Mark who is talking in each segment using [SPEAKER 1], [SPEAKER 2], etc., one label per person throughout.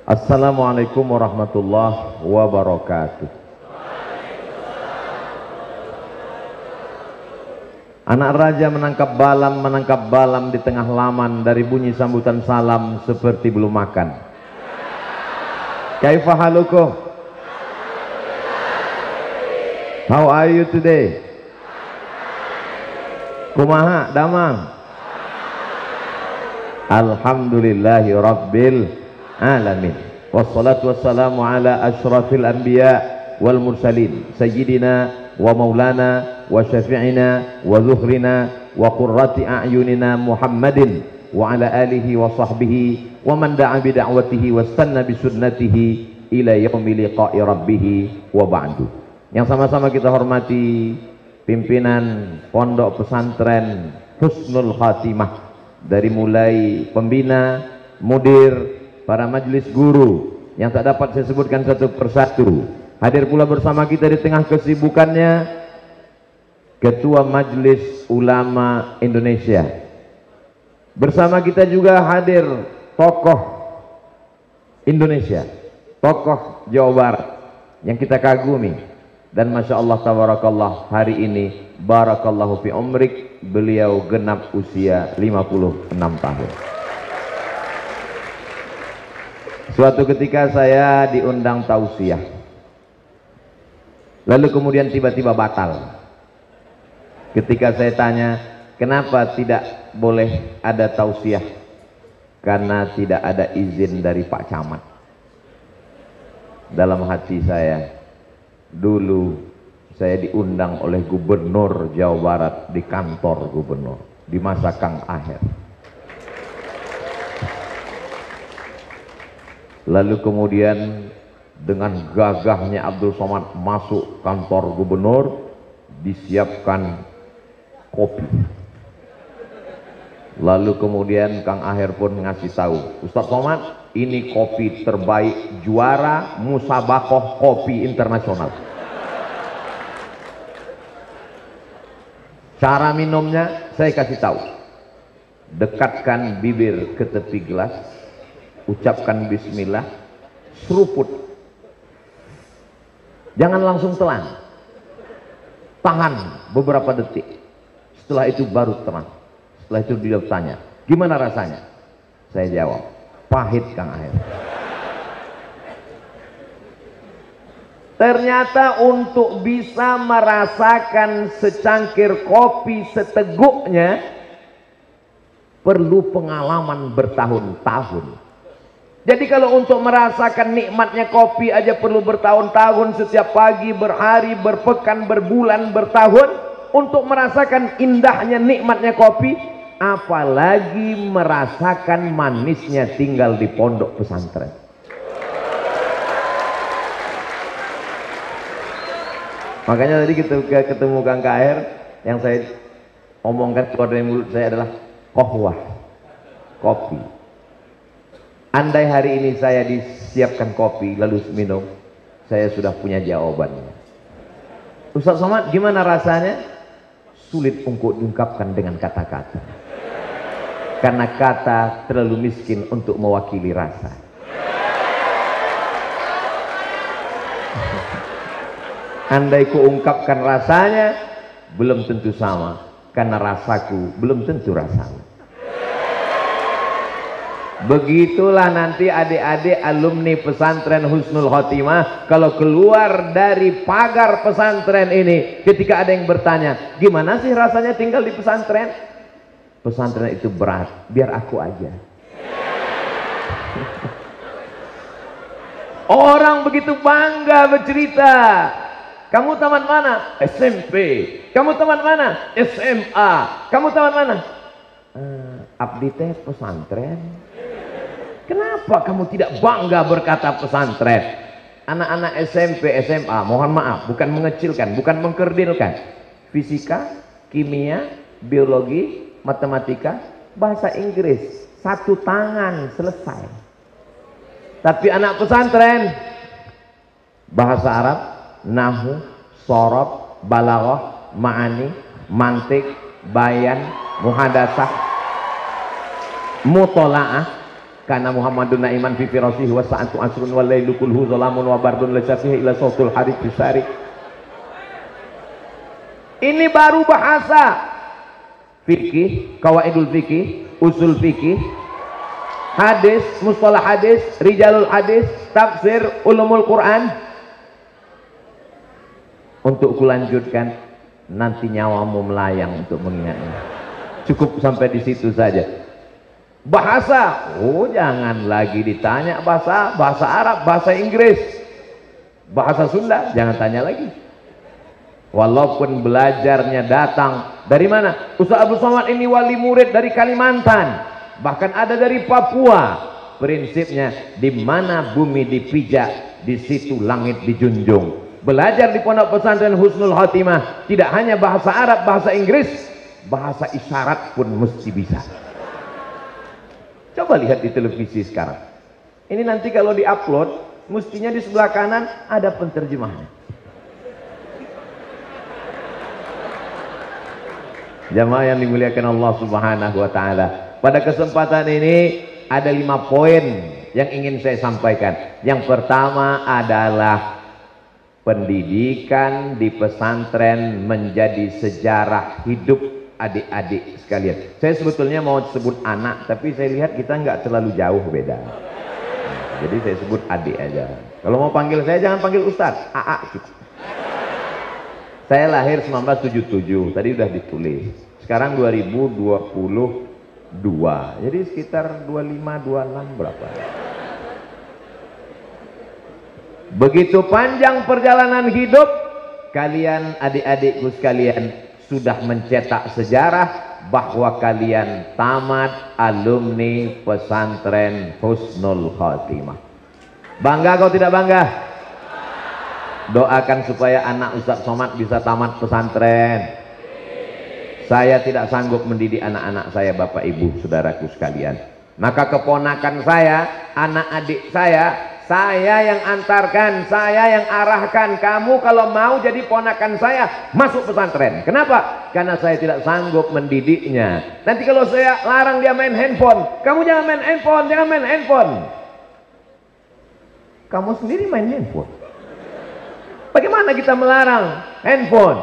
[SPEAKER 1] Assalamualaikum warahmatullahi wabarakatuh. Anak raja menangkap balam di tengah laman, dari bunyi sambutan salam seperti belum makan. Kaifa halukum? How are you today? Kumaha damang? Alhamdulillahi rabbil alamin. Wassalatu wassalamu ala asyrafil anbiya wal mursalin sayyidina wa maulana wa syafi'ina wa zuhrina wa qurrati a'yunina Muhammadin wa ala alihi wa sahbihi wa man da'a bi da'watihi wa istanna bi sunnatihi ila yaumi liqa'i rabbih wa ba'du. Yang sama-sama kita hormati pimpinan Pondok Pesantren Husnul Khatimah, dari mulai pembina, mudir, para majelis guru yang tak dapat saya sebutkan satu persatu. Hadir pula bersama kita di tengah kesibukannya Ketua Majelis Ulama Indonesia. Bersama kita juga hadir tokoh Indonesia, tokoh Jawa Barat yang kita kagumi. Dan Masya Allah tabarakallah, hari ini barakallahu fi umrik, beliau genap usia 56 tahun. Suatu ketika saya diundang tausiah, lalu kemudian tiba-tiba batal. Ketika saya tanya, kenapa tidak boleh ada tausiah? Karena tidak ada izin dari Pak Camat. Dalam hati saya, dulu saya diundang oleh Gubernur Jawa Barat di kantor gubernur di masa Kang Aher. Lalu kemudian dengan gagahnya Abdul Somad masuk kantor gubernur, disiapkan kopi. Lalu kemudian Kang Aher pun ngasih tahu, Ustaz Somad, ini kopi terbaik, juara musabakoh kopi internasional. Cara minumnya saya kasih tahu, dekatkan bibir ke tepi gelas, ucapkan bismillah, seruput, jangan langsung telan, tahan beberapa detik, setelah itu baru terang. Setelah itu dia bertanya, gimana rasanya? Saya jawab, pahit Kang Aher. Ternyata untuk bisa merasakan secangkir kopi seteguknya perlu pengalaman bertahun-tahun. Jadi kalau untuk merasakan nikmatnya kopi aja perlu bertahun-tahun, setiap pagi, berhari, berpekan, berbulan, bertahun untuk merasakan indahnya nikmatnya kopi, apalagi merasakan manisnya tinggal di pondok pesantren. Makanya tadi kita ketemu Kang KR, yang saya omongkan keluar dari mulut saya adalah kohwah, kopi. Andai hari ini saya disiapkan kopi lalu minum, saya sudah punya jawabannya. Ustaz Somad, gimana rasanya? Sulit untuk diungkapkan dengan kata-kata, karena kata terlalu miskin untuk mewakili rasa. Andai ku ungkapkan rasanya, belum tentu sama, karena rasaku belum tentu rasamu. Begitulah nanti adik-adik alumni pesantren Husnul Khotimah kalau keluar dari pagar pesantren ini, ketika ada yang bertanya, gimana sih rasanya tinggal di pesantren? Pesantren itu berat, biar aku aja. Orang begitu bangga bercerita, kamu taman mana? SMP. Kamu taman mana? SMA. Kamu taman mana? Abdi teh pesantren. Kenapa kamu tidak bangga berkata pesantren? Anak-anak SMP, SMA, mohon maaf, bukan mengecilkan, bukan mengkerdilkan. Fisika, kimia, biologi, matematika, bahasa Inggris, satu tangan selesai. Tapi anak pesantren, bahasa Arab, nahwu, sorob, balaghah, ma'ani, mantik, bayan, muhadasah, mutola'ah, Kana Muhammadun naiman fi firasihi wa sa'atu asrun wal lailu kulhu zalamun wa bardun laysa fihi illa sautul harik bisari. Ini baru bahasa fikih, qawaidul fikih, usul fikih, hadis, mustalah hadis, rijalul hadis, tafsir, ulumul Quran. Untuk kulanjutkan, nanti nyawamu melayang untuk mengingatnya. Cukup sampai di situ saja. Bahasa, oh jangan lagi ditanya bahasa Arab, bahasa Inggris, bahasa Sunda, jangan tanya lagi. Walaupun belajarnya datang dari mana? Ustaz Abdul Somad ini wali murid dari Kalimantan, bahkan ada dari Papua. Prinsipnya, di mana bumi dipijak, di situ langit dijunjung. Belajar di pondok pesantren Husnul Khotimah tidak hanya bahasa Arab, bahasa Inggris, bahasa isyarat pun mesti bisa. Coba lihat di televisi sekarang. Ini nanti kalau di-upload, mestinya di sebelah kanan ada penterjemahnya. Jamaah yang dimuliakan Allah Subhanahu wa taala. Pada kesempatan ini ada 5 poin yang ingin saya sampaikan. Yang pertama adalah pendidikan di pesantren menjadi sejarah hidup adik-adik sekalian. Saya sebetulnya mau sebut anak, tapi saya lihat kita nggak terlalu jauh beda. Jadi saya sebut adik aja. Kalau mau panggil saya jangan panggil Ustadz, AA cukup. Saya lahir 1977, tadi udah ditulis. Sekarang 2022, jadi sekitar 25-26 berapa? Begitu panjang perjalanan hidup kalian, adik-adikku sekalian, sudah mencetak sejarah bahwa kalian tamat alumni pesantren Husnul Khotimah. Bangga kau tidak bangga? Doakan supaya anak Ustaz Somad bisa tamat pesantren. Saya tidak sanggup mendidik anak-anak saya, Bapak Ibu, saudaraku sekalian. Maka keponakan saya, anak adik saya yang antarkan, saya yang arahkan. Kamu kalau mau jadi ponakan saya, masuk pesantren. Kenapa? Karena saya tidak sanggup mendidiknya. Nanti kalau saya larang dia main handphone, kamu jangan main handphone, jangan main handphone. Kamu sendiri main handphone. Bagaimana kita melarang handphone?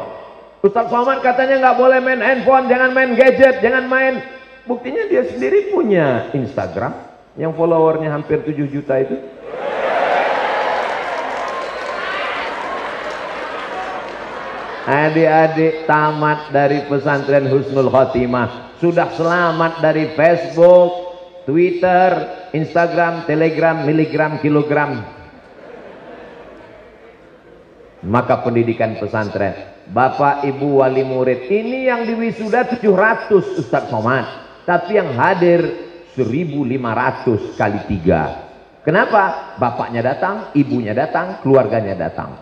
[SPEAKER 1] Ustaz Somad katanya nggak boleh main handphone, jangan main gadget, jangan main. Buktinya dia sendiri punya Instagram yang followernya hampir 7 juta itu. Adik-adik tamat dari pesantren Husnul Khotimah sudah selamat dari Facebook, Twitter, Instagram, Telegram, miligram, kilogram. Maka pendidikan pesantren, Bapak Ibu wali murid, ini yang diwisuda 700 Ustaz Somad, tapi yang hadir 1.500 kali 3. Kenapa? Bapaknya datang, ibunya datang, keluarganya datang.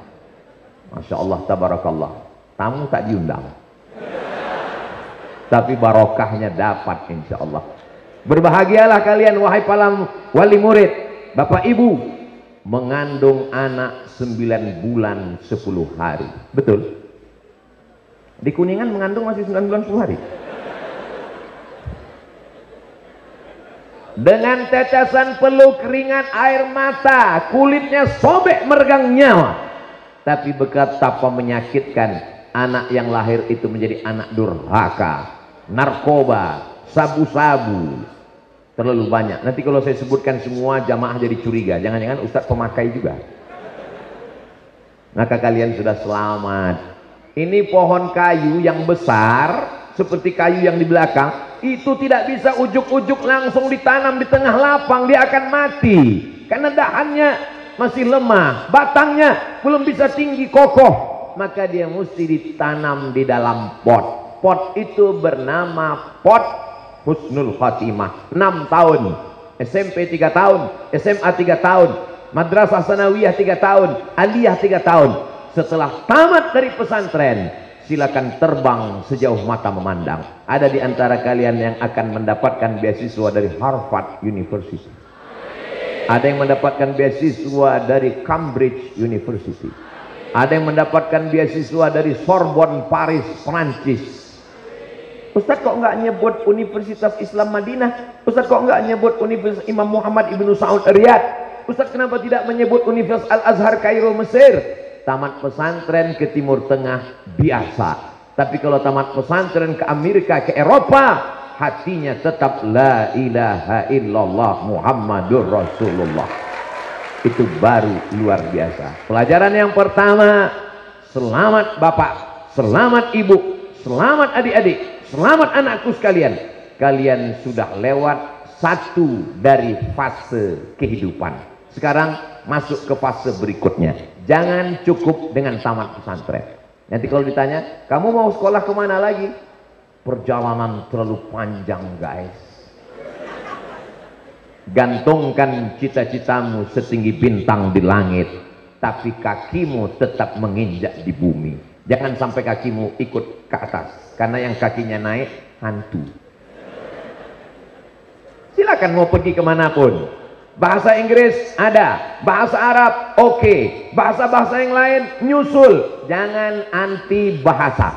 [SPEAKER 1] Masya Allah, tabarakallah. Tamu tak diundang, tapi barokahnya dapat insya Allah. Berbahagialah kalian wahai para wali murid. Bapak Ibu mengandung anak 9 bulan 10 hari. Betul? Di Kuningan mengandung masih 9 bulan 10 hari. Dengan tetesan peluh, keringat, air mata, kulitnya sobek meregang nyawa. Tapi betapa menyakitkan, anak yang lahir itu menjadi anak durhaka, narkoba, sabu-sabu, terlalu banyak. Nanti kalau saya sebutkan semua, jamaah jadi curiga, jangan-jangan Ustadz pemakai juga. Maka kalian sudah selamat. Ini pohon kayu yang besar seperti kayu yang di belakang, itu tidak bisa ujuk-ujuk langsung ditanam di tengah lapang, dia akan mati karena dahannya masih lemah, batangnya belum bisa tinggi kokoh. Maka dia mesti ditanam di dalam pot. Pot itu bernama pot Husnul Khotimah. 6 tahun, SMP 3 tahun, SMA 3 tahun, Madrasah Sanawiyah 3 tahun, Aliyah 3 tahun. Setelah tamat dari pesantren, silakan terbang sejauh mata memandang. Ada di antara kalian yang akan mendapatkan beasiswa dari Harvard University. Ada yang mendapatkan beasiswa dari Cambridge University. Ada yang mendapatkan beasiswa dari Sorbonne, Paris, Prancis. Ustaz kok nggak nyebut Universitas Islam Madinah? Ustaz kok nggak nyebut Universitas Imam Muhammad Ibnu Saud Riyadh? Ustaz kenapa tidak menyebut Universitas Al-Azhar Kairo Mesir? Tamat pesantren ke Timur Tengah biasa. Tapi kalau tamat pesantren ke Amerika, ke Eropa, hatinya tetap la ilaha illallah Muhammadur Rasulullah. Itu baru luar biasa. Pelajaran yang pertama, selamat Bapak, selamat Ibu, selamat adik-adik, selamat anakku sekalian. Kalian sudah lewat satu dari fase kehidupan. Sekarang masuk ke fase berikutnya. Jangan cukup dengan tamat pesantren. Nanti kalau ditanya, kamu mau sekolah kemana lagi? Perjalanan terlalu panjang guys. Gantungkan cita-citamu setinggi bintang di langit, tapi kakimu tetap menginjak di bumi. Jangan sampai kakimu ikut ke atas, karena yang kakinya naik hantu. Silakan mau pergi kemanapun. Bahasa Inggris ada, bahasa Arab oke, bahasa-bahasa yang lain nyusul. Jangan anti bahasa.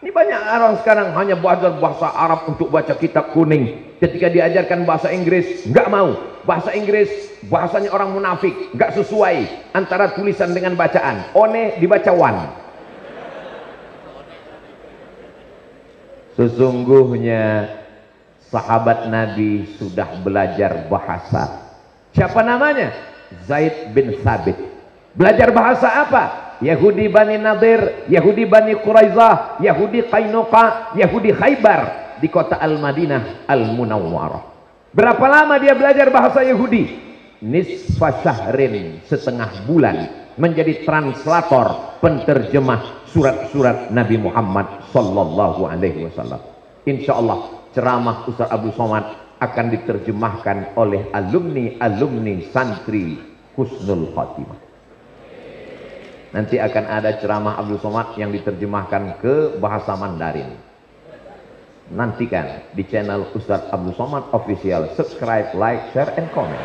[SPEAKER 1] Ini banyak orang sekarang hanya belajar bahasa Arab untuk baca kitab kuning. Ketika diajarkan bahasa Inggris, nggak mau. Bahasa Inggris, bahasanya orang munafik, nggak sesuai antara tulisan dengan bacaan. One dibaca wan. Sesungguhnya sahabat Nabi sudah belajar bahasa. Siapa namanya? Zaid bin Thabit. Belajar bahasa apa? Yahudi Bani Nadir, Yahudi Bani Quraizah, Yahudi Qainuqa, Yahudi Khaybar di kota Al-Madinah Al-Munawwarah. Berapa lama dia belajar bahasa Yahudi? Nisfa syahrin, setengah bulan, menjadi translator, penterjemah surat-surat Nabi Muhammad sallallahu alaihi wasallam. Insyaallah ceramah Ustaz Abdul Somad akan diterjemahkan oleh alumni santri Husnul Khotimah. Nanti akan ada ceramah Abdul Somad yang diterjemahkan ke bahasa Mandarin. Nantikan di channel Ustaz Abdul Somad Official. Subscribe, like, share, and comment.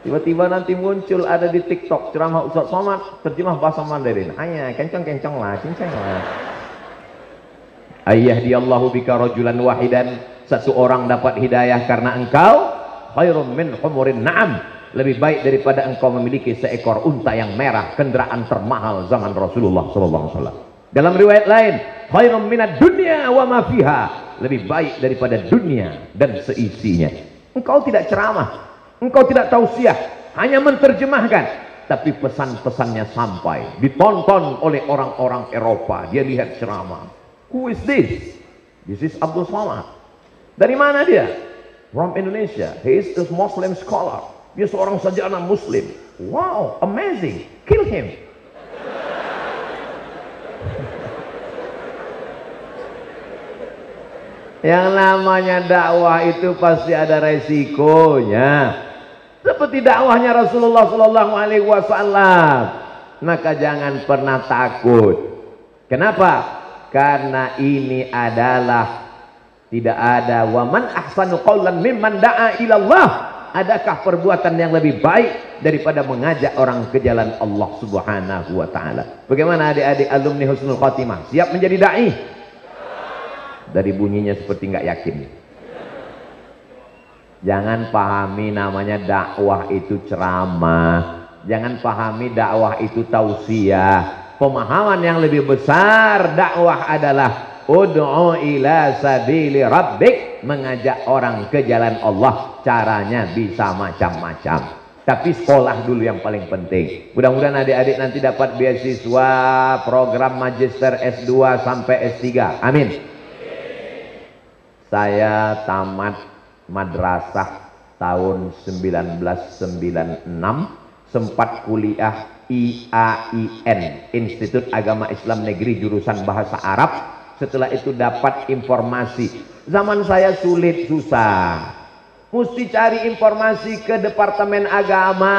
[SPEAKER 1] Tiba-tiba nanti muncul ada di TikTok ceramah Ustaz Somad terjemah bahasa Mandarin. Ayah, kencang-kencang lah, cincang lah. Ayyahdiyallahu bika rajulan wahidan, satu orang dapat hidayah karena engkau, khairum min humurin na'am, lebih baik daripada engkau memiliki seekor unta yang merah, kendaraan termahal zaman Rasulullah SAW. Dalam riwayat lain, khairum minad dunya wa ma fiha, lebih baik daripada dunia dan seisinya. Engkau tidak ceramah, engkau tidak tausiah, hanya menterjemahkan, tapi pesan-pesannya sampai, ditonton oleh orang-orang Eropa. Dia lihat ceramah. Who is this? This is Abdul Somad. Dari mana dia? From Indonesia. He is a Muslim scholar. Dia seorang sarjana Muslim. Wow, amazing. Kill him. Yang namanya dakwah itu pasti ada resikonya. Seperti dakwahnya Rasulullah Sallallahu Alaihi Wasallam. Maka jangan pernah takut. Kenapa? Karena ini adalah tidak ada waman ahsanu qaulan mimman da'a ilallah. Adakah perbuatan yang lebih baik daripada mengajak orang ke jalan Allah Subhanahu wa taala? Bagaimana adik-adik alumni Husnul Khotimah? Siap menjadi dai? Dari bunyinya seperti nggak yakin. Jangan pahami namanya dakwah itu ceramah. Jangan pahami dakwah itu tausiah. Pemahaman yang lebih besar dakwah adalah ud'u ila sabili rabbik, mengajak orang ke jalan Allah. Caranya bisa macam-macam, tapi sekolah dulu yang paling penting. Mudah-mudahan adik-adik nanti dapat beasiswa program magister S2 sampai S3. Amin. Saya tamat madrasah tahun 1996, sempat kuliah IAIN, Institut Agama Islam Negeri jurusan Bahasa Arab. Setelah itu dapat informasi. Zaman saya sulit, susah. Mesti cari informasi ke Departemen Agama,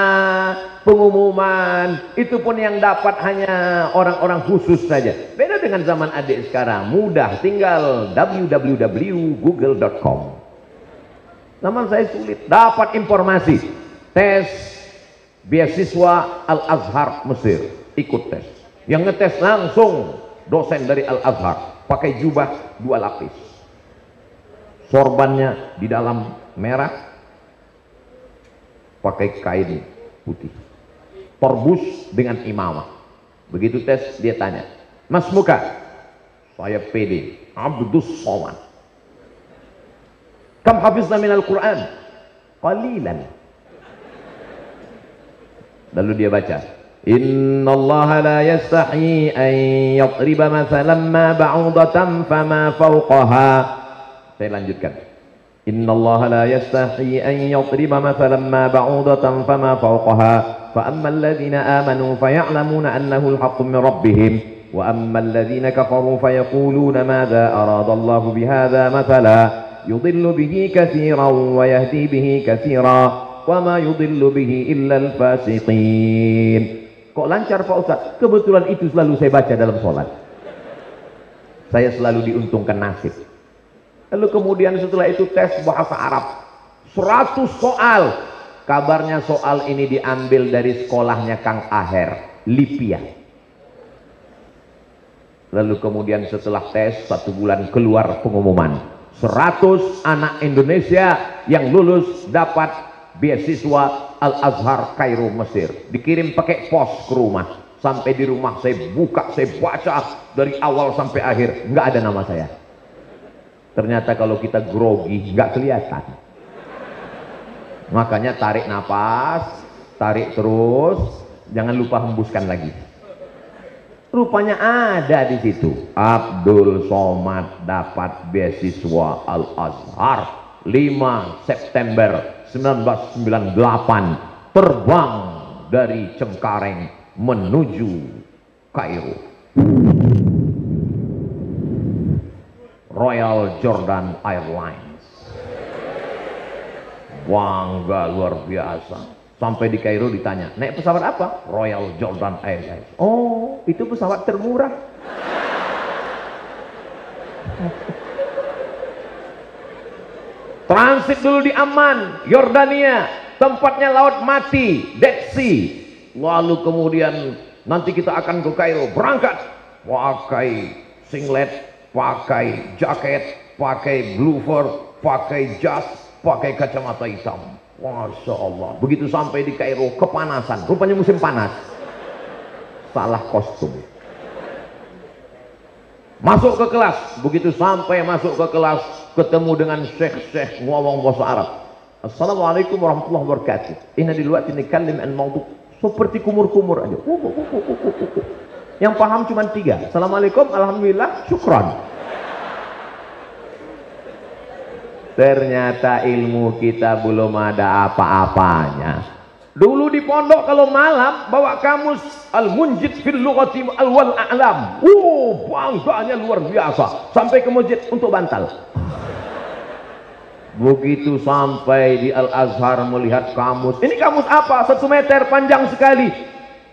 [SPEAKER 1] pengumuman. Itu pun yang dapat hanya orang-orang khusus saja. Beda dengan zaman adik sekarang, mudah, tinggal www.google.com. Zaman saya sulit, dapat informasi. Tes beasiswa Al-Azhar Mesir, ikut tes. Yang ngetes langsung dosen dari Al-Azhar. pakai jubah 2 lapis, sorbannya di dalam merah, pakai kain putih, torbus dengan imamah. Begitu tes dia tanya, "Mas muka?" "Saya PD, Abdus Somad." "Kam hafizna minal Quran?" "Qalilan." Lalu dia baca, "Innallaha la yastahi an yadriba mathalan ma ba'udatan fama fawqaha." Saya lanjutkan. "Innallaha la yastahi an yadriba mathalan ma ba'udatan fama fawqaha fa ammal ladzina amanu faya'lamuna annahu al-haqqu min rabbihim wa ammal ladzina kafaru fayaquluna madza arada Allahu bihadza mathala yudillu bihi katsiran wa yahdi bihi katsiran wa ma yudillu bihi illa al-fasiqin." Kok lancar Pak Ustaz? Kebetulan itu selalu saya baca dalam sholat. Saya selalu diuntungkan nasib. Lalu kemudian setelah itu tes bahasa Arab 100 soal. Kabarnya soal ini diambil dari sekolahnya Kang Aher, Lipia. Lalu kemudian setelah tes 1 bulan keluar pengumuman, 100 anak Indonesia yang lulus dapat beasiswa Al-Azhar Kairo Mesir. Dikirim pakai pos ke rumah. Sampai di rumah saya buka, saya baca dari awal sampai akhir, nggak ada nama saya. Ternyata kalau kita grogi nggak kelihatan. Makanya tarik nafas, tarik terus, jangan lupa hembuskan lagi. Rupanya ada di situ, Abdul Somad dapat beasiswa Al-Azhar 5 September 1998, terbang dari Cengkareng menuju Kairo. Royal Jordan Airlines. Bangga luar biasa. Sampai di Kairo ditanya, "Naik pesawat apa?" "Royal Jordan Airlines." "Oh, itu pesawat termurah." Transit dulu di Amman, Yordania, tempatnya laut mati, Dead Sea. Lalu kemudian nanti kita akan ke Kairo, berangkat pakai singlet, pakai jaket, pakai blooper, pakai jas, pakai kacamata hitam. Masya Allah. Begitu sampai di Kairo, kepanasan, rupanya musim panas, salah kostum. Masuk ke kelas, begitu sampai masuk ke kelas, ketemu dengan syekh-syekh ngomong bahasa Arab. "Assalamualaikum warahmatullahi wabarakatuh. Inna duluati nikallim an mawdu." Seperti kumur-kumur aja. Yang paham cuma 3. Assalamualaikum, alhamdulillah, syukran. Ternyata ilmu kita belum ada apa-apanya. Dulu di pondok kalau malam bawa kamus Al-Munjid fil lughati al-wal a'lam. Bangganya luar biasa. Sampai ke masjid untuk bantal. Begitu sampai di Al-Azhar melihat kamus. Ini kamus apa? 1 meter panjang sekali.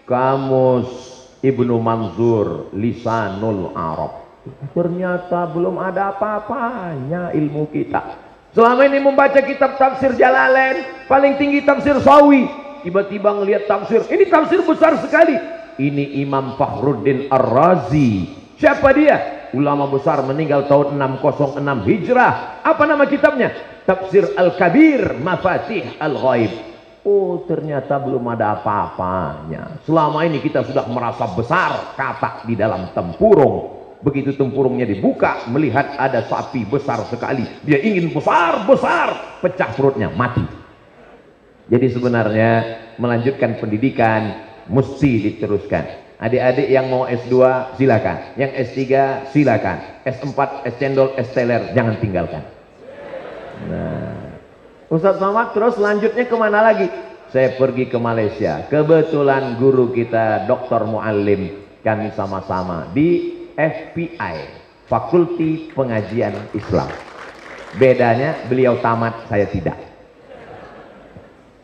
[SPEAKER 1] Kamus Ibnu Manzur Lisanul Arab. Ternyata belum ada apa-apanya ilmu kita. Selama ini membaca kitab tafsir Jalalain, paling tinggi tafsir Sawi. Tiba-tiba ngelihat tafsir, ini tafsir besar sekali. Ini Imam Fakhruddin Ar-Razi. Siapa dia? Ulama besar, meninggal tahun 606 Hijrah. Apa nama kitabnya? Tafsir Al-Kabir Mafatih Al-Ghaib. Oh, ternyata belum ada apa-apanya. Selama ini kita sudah merasa besar kata di dalam tempurung. Begitu tempurungnya dibuka, melihat ada sapi besar sekali. Dia ingin besar-besar, pecah perutnya, mati. Jadi sebenarnya melanjutkan pendidikan mesti diteruskan. Adik-adik yang mau S2 silakan, yang S3 silakan, S4, S cendol, S teler jangan tinggalkan. Nah, Ustaz Somad terus selanjutnya kemana lagi? Saya pergi ke Malaysia. Kebetulan guru kita Dr. Muallim, kami sama-sama di FPI, Fakulti Pengajian Islam. Bedanya beliau tamat, saya tidak.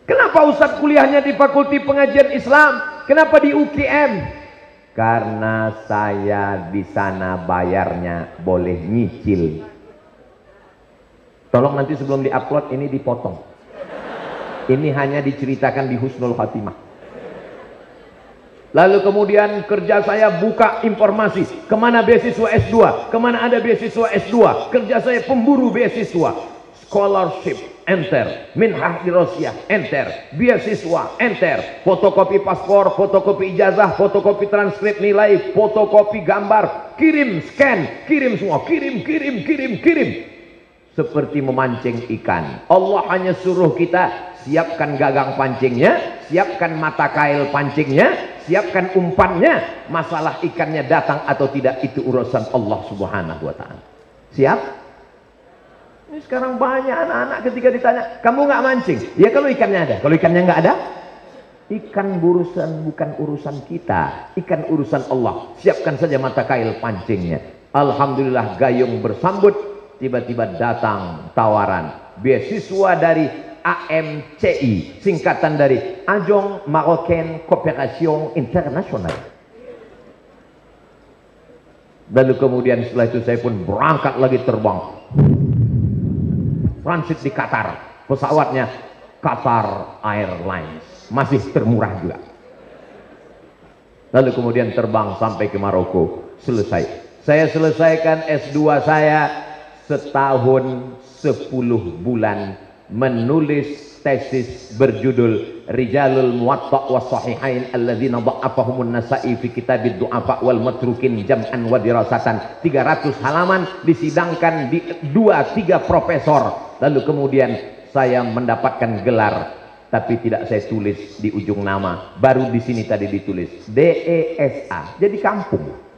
[SPEAKER 1] Kenapa Ustadz kuliahnya di Fakulti Pengajian Islam? Kenapa di UGM? Karena saya di sana bayarnya boleh nyicil. Tolong nanti sebelum diupload ini dipotong. Ini hanya diceritakan di Husnul Khatimah. Lalu kemudian kerja saya buka informasi, kemana beasiswa S2, kemana ada beasiswa S2. Kerja saya pemburu beasiswa, scholarship, enter, minhah di Rusia, enter, beasiswa, enter, fotokopi paspor, fotokopi ijazah, fotokopi transkrip nilai, fotokopi gambar, kirim, scan, kirim semua, kirim, seperti memancing ikan. Allah hanya suruh kita siapkan gagang pancingnya, siapkan mata kail pancingnya, siapkan umpannya. Masalah ikannya datang atau tidak itu urusan Allah Subhanahu wa ta'ala. Siap? Ini sekarang banyak anak-anak ketika ditanya, kamu nggak mancing? Ya kalau ikannya ada. Kalau ikannya nggak ada, ikan bukan urusan kita, ikan urusan Allah. Siapkan saja mata kail pancingnya. Alhamdulillah gayung bersambut, tiba-tiba datang tawaran beasiswa dari AMCI, singkatan dari Agence Marocaine Coopération Internationale. Lalu kemudian setelah itu saya pun berangkat lagi terbang, transit di Qatar, pesawatnya Qatar Airlines, masih termurah juga. Lalu kemudian terbang sampai ke Maroko, selesai. Saya selesaikan S2 saya setahun 10 bulan menulis tesis berjudul Rijalul Muwatta' was Sahihain alladzina dha'afahumun Nasa'i fi kitabid du'afa wal matrukin jam'an wa dirasatan. 300 halaman disidangkan di 2-3 profesor. Lalu kemudian saya mendapatkan gelar, tapi tidak saya tulis di ujung nama. Baru di sini tadi ditulis DESA. Jadi kampung.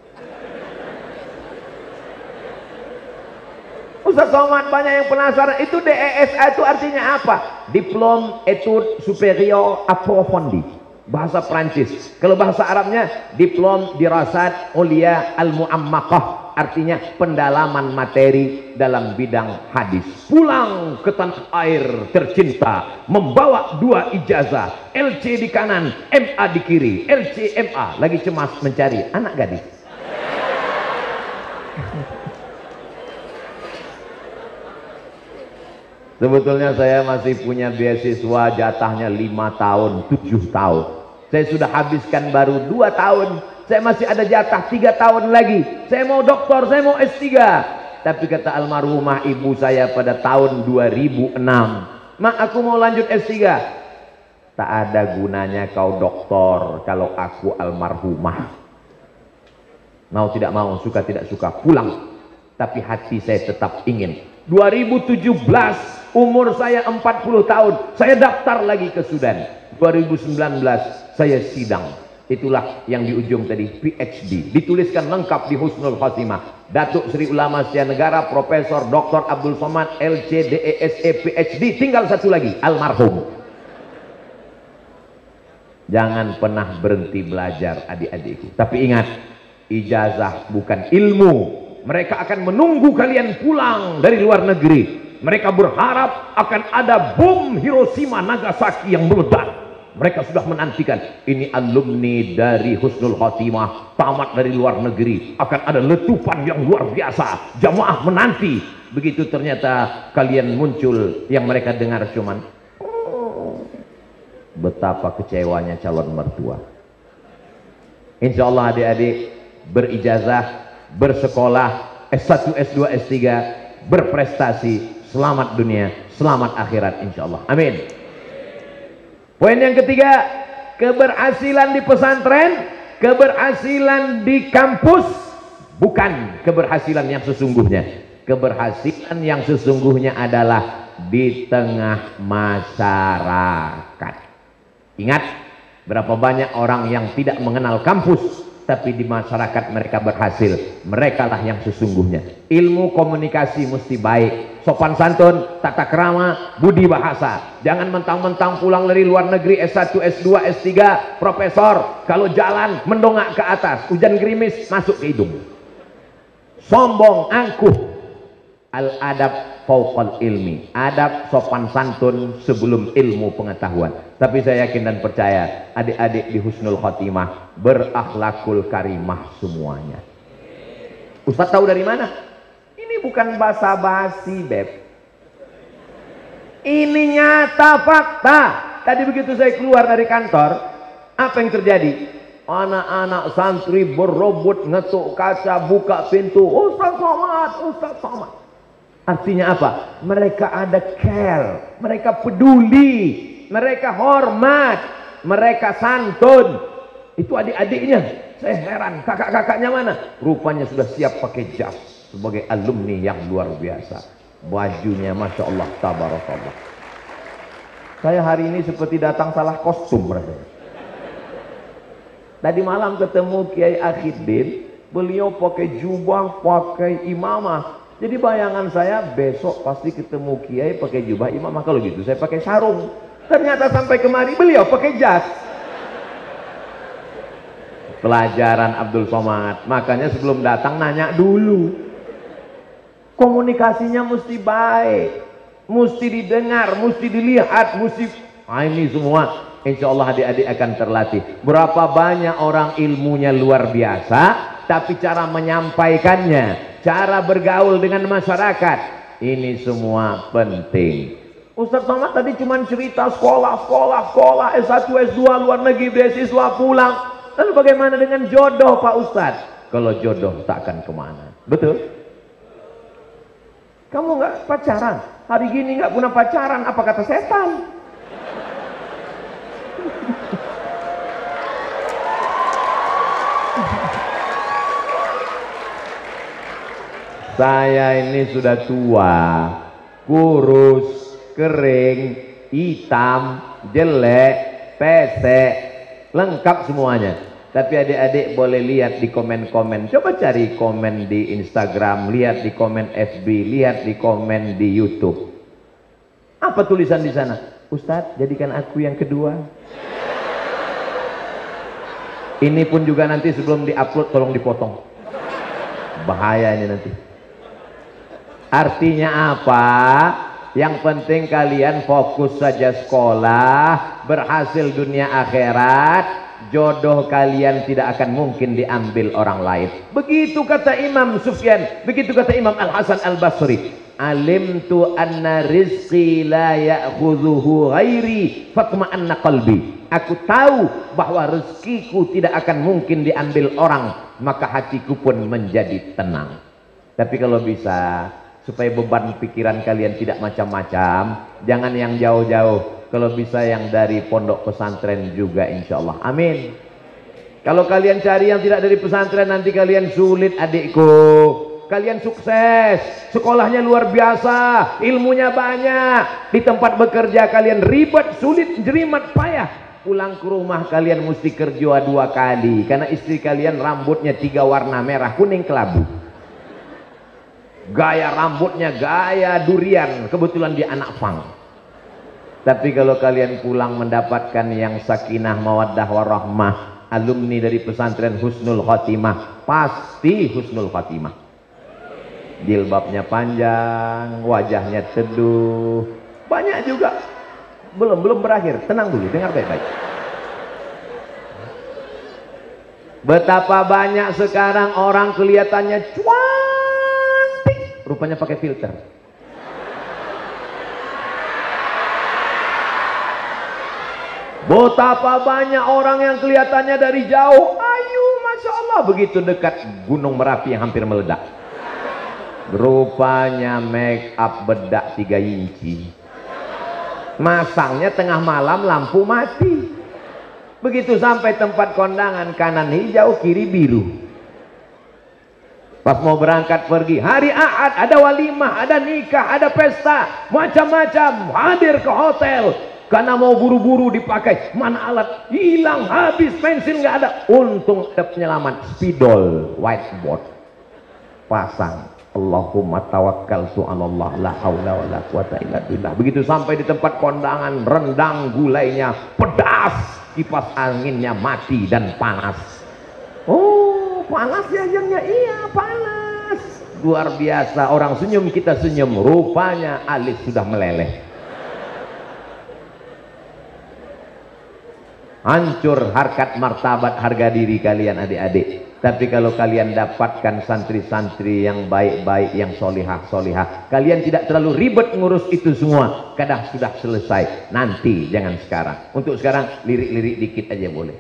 [SPEAKER 1] Ustaz Somad, banyak yang penasaran, itu DESA itu artinya apa? Diplôme Études Supérieures Approfondies, bahasa Prancis. Kalau bahasa Arabnya Diplôme Dirasat Ulia Al-Mu'ammakah, artinya pendalaman materi dalam bidang hadis. Pulang ke tanah air tercinta membawa 2 ijazah, LC di kanan, MA di kiri. LC MA, lagi cemas mencari anak gadis. Sebetulnya saya masih punya beasiswa jatahnya 5 tahun, 7 tahun. Saya sudah habiskan baru 2 tahun. Saya masih ada jatah 3 tahun lagi. Saya mau doktor, saya mau S3. Tapi kata almarhumah ibu saya pada tahun 2006, "Mak, aku mau lanjut S3. Tak ada gunanya kau doktor kalau aku almarhumah. Mau tidak mau, suka tidak suka, pulang. Tapi hati saya tetap ingin." 2017 umur saya 40 tahun, saya daftar lagi ke Sudan. 2019 saya sidang. Itulah yang di ujung tadi, PhD. Dituliskan lengkap di Husnul Khotimah. Datuk Sri Ulama Setia Negara Profesor Dr. Abdul Somad LC DESE PhD. Tinggal satu lagi, almarhum. Jangan pernah berhenti belajar adik-adikku. Tapi ingat, ijazah bukan ilmu. Mereka akan menunggu kalian pulang dari luar negeri. Mereka berharap akan ada bom Hiroshima Nagasaki yang meledak. Mereka sudah menantikan, ini alumni dari Husnul Khotimah, tamat dari luar negeri, akan ada letupan yang luar biasa. Jamaah menanti. Begitu ternyata kalian muncul, yang mereka dengar cuman betapa kecewanya calon mertua. Insya Allah adik-adik berijazah, bersekolah S1, S2, S3, berprestasi, selamat dunia, selamat akhirat insya Allah. Amin. Poin yang ketiga, keberhasilan di pesantren, keberhasilan di kampus bukan keberhasilan yang sesungguhnya. Keberhasilan yang sesungguhnya adalah di tengah masyarakat. Ingat, berapa banyak orang yang tidak mengenal kampus, tapi di masyarakat mereka berhasil. Mereka lah yang sesungguhnya. Ilmu komunikasi mesti baik, sopan santun, tata krama, budi bahasa. Jangan mentang-mentang pulang dari luar negeri S1, S2, S3, profesor, kalau jalan mendongak ke atas, hujan gerimis masuk ke hidung. Sombong, angkuh. Al-adab fauqal ilmi. Adab sopan santun sebelum ilmu pengetahuan. Tapi saya yakin dan percaya adik-adik di Husnul Khotimah berakhlakul karimah semuanya. Ustaz tahu dari mana? Ini bukan basa-basi, Beb. Ini nyata fakta. Tadi begitu saya keluar dari kantor, apa yang terjadi? Anak-anak santri berebut ngetuk kaca, buka pintu. Ustaz Somad, Ustaz Somad. Artinya apa? Mereka ada care, mereka peduli, mereka hormat, mereka santun. Itu adik-adiknya. Saya heran, kakak-kakaknya mana? Rupanya sudah siap pakai jas sebagai alumni yang luar biasa. Bajunya Masya Allah, tabarakallah. Saya hari ini seperti datang salah kostum rasanya. Tadi malam ketemu Kiai Akhiddin, beliau pakai jubah, pakai imamah. Jadi bayangan saya besok pasti ketemu Kiai pakai jubah imamah. Kalau gitu saya pakai sarung. Ternyata sampai kemari beliau pakai jas. Pelajaran Abdul Somad. Makanya sebelum datang nanya dulu. Komunikasinya mesti baik, mesti didengar, mesti dilihat, mesti ini semua insya Allah adik-adik akan terlatih. Berapa banyak orang ilmunya luar biasa, tapi cara menyampaikannya, cara bergaul dengan masyarakat, ini semua penting. Ustaz Somad tadi cuma cerita sekolah, S1, S2, luar negeri, beasiswa, pulang. Lalu bagaimana dengan jodoh Pak Ustadz? Kalau jodoh tak akan kemana. Betul? Kamu nggak pacaran? Hari gini nggak punya pacaran, apa kata setan? Saya ini sudah tua, kurus, kering, hitam, jelek, pesek, lengkap semuanya. Tapi adik-adik boleh lihat di komen-komen. Coba cari komen di Instagram, lihat di komen FB, lihat di komen di YouTube. Apa tulisan di sana? Ustadz, jadikan aku yang kedua. Ini pun juga nanti sebelum diupload tolong dipotong. Bahaya ini nanti. Artinya apa? Yang penting kalian fokus saja sekolah, berhasil dunia akhirat, jodoh kalian tidak akan mungkin diambil orang lain. Begitu kata Imam Sufyan, begitu kata Imam Al-Hasan Al-Basri. Alimtu anna rizqi la ya'khudhuhu ghairi fatma'anna qalbi. Aku tahu bahwa rezekiku tidak akan mungkin diambil orang, maka hatiku pun menjadi tenang. Tapi kalau bisa, supaya beban pikiran kalian tidak macam-macam, jangan yang jauh-jauh. Kalau bisa yang dari pondok pesantren juga insya Allah. Amin. Kalau kalian cari yang tidak dari pesantren, nanti kalian sulit adikku. Kalian sukses, sekolahnya luar biasa, ilmunya banyak. Di tempat bekerja kalian ribet, sulit, jerimat, payah. Pulang ke rumah kalian mesti kerja 2 kali. Karena istri kalian rambutnya 3 warna, merah, kuning, kelabu. Gaya rambutnya gaya durian, kebetulan dia anak pang. Tapi kalau kalian pulang mendapatkan yang sakinah mawaddah warahmah, alumni dari pesantren husnul khotimah, pasti husnul khotimah. Jilbabnya panjang, wajahnya teduh, banyak juga. Belum berakhir, tenang dulu, dengar baik-baik. Betapa banyak sekarang orang kelihatannya cantik, rupanya pakai filter. Betapa banyak orang yang kelihatannya dari jauh ayu, Masya Allah, begitu dekat Gunung Merapi yang hampir meledak, rupanya make up bedak 3 inci. Masangnya tengah malam, lampu mati. Begitu sampai tempat kondangan, kanan hijau, kiri biru. Pas mau berangkat pergi, hari Ahad, ada walimah, ada nikah, ada pesta, macam-macam, hadir ke hotel. Karena mau buru-buru dipakai, mana alat, hilang, habis, pensil nggak ada. Untung ada penyelamat, spidol, whiteboard, pasang. Allahumma tawakkaltu 'alallah la haula wala quwata illa billah. Begitu sampai di tempat kondangan, rendang gulainya pedas, kipas anginnya mati dan panas. Oh, panas ya jamnya? Iya, panas. Luar biasa, orang senyum kita senyum, rupanya alis sudah meleleh. Hancur harkat martabat harga diri kalian adik-adik. Tapi kalau kalian dapatkan santri-santri yang baik-baik, yang solihah-solihah, kalian tidak terlalu ribet ngurus itu semua. Kadang sudah selesai, nanti, jangan sekarang. Untuk sekarang lirik-lirik dikit aja boleh.